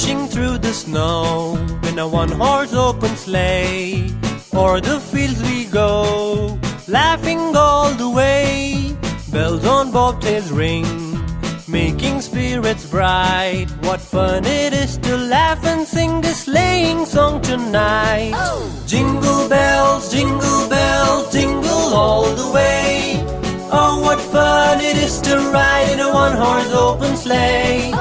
Dashing through the snow in a one-horse open sleigh. O'er the fields we go, laughing all the way. Bells on bobtails ring, making spirits bright. What fun it is to laugh and sing this sleighing song tonight. Jingle bells, jingle all the way. Oh, what fun it is to ride in a one-horse open sleigh.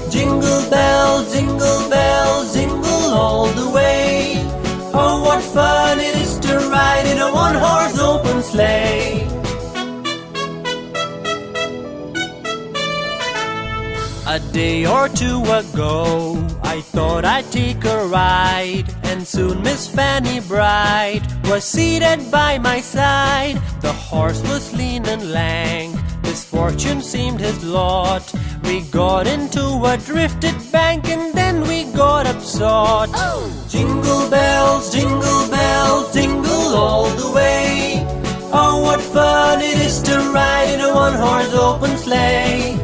Jingle bells, jingle all the way. Oh, what fun it is to ride in a one-horse open sleigh. A day or two ago, I thought I'd take a ride, and soon Miss Fanny Bright was seated by my side. The horse was lean and lank, misfortune seemed his lot. We got into a drifted bank and then we got upsot. Jingle bells, jingle all the way. Oh, what fun it is to ride in a one-horse open sleigh.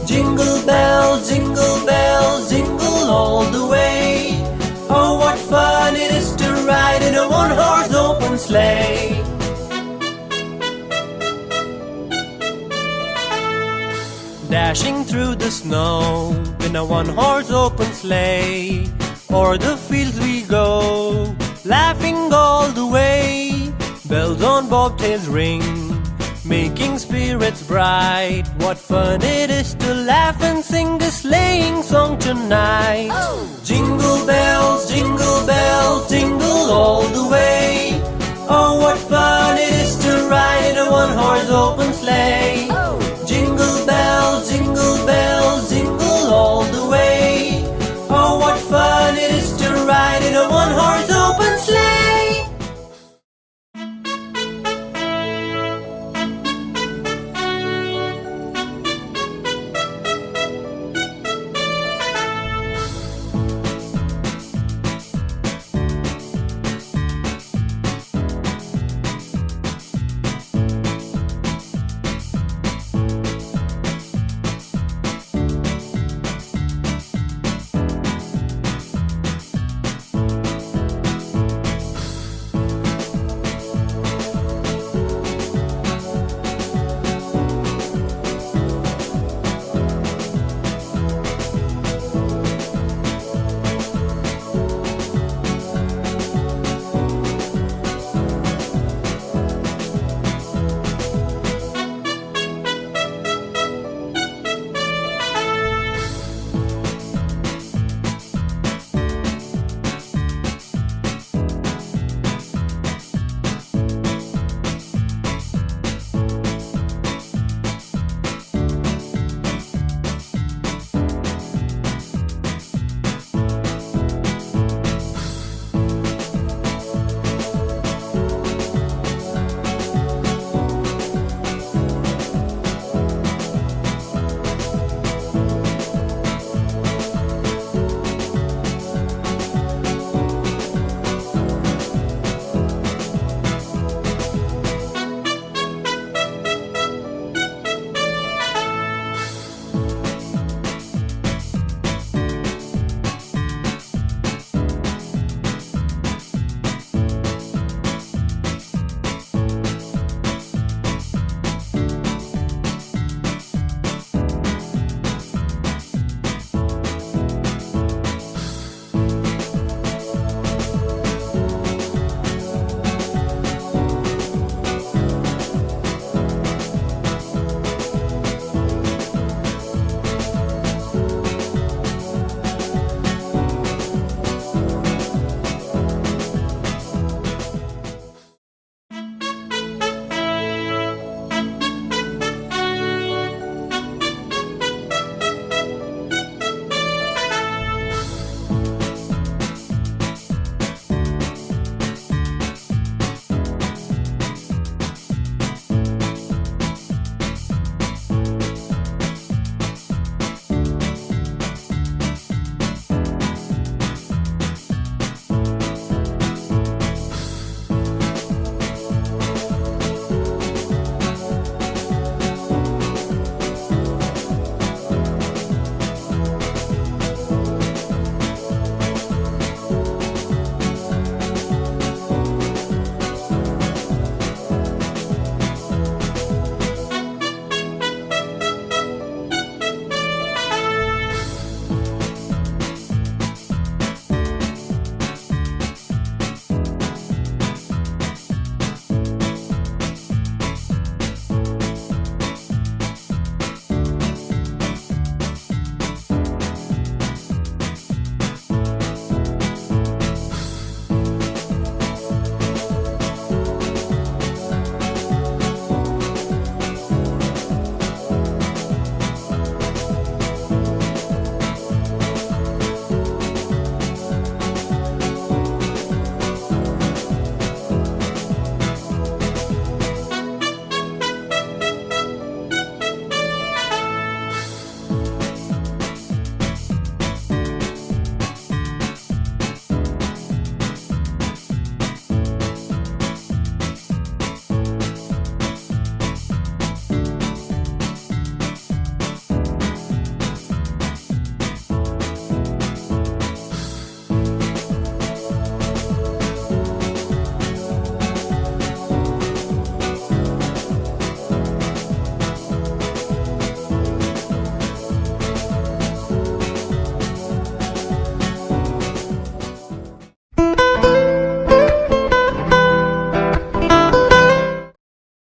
Jingle bells, jingle all the way. Oh, what fun it is to ride in a one-horse open sleigh. Dashing through the snow in a one-horse open sleigh. O'er the fields we go, laughing all the way. Bells on bobtails ring, making spirits bright. What fun it is to laugh and sing this sleighing song tonight. Jingle bells, jingle all the way.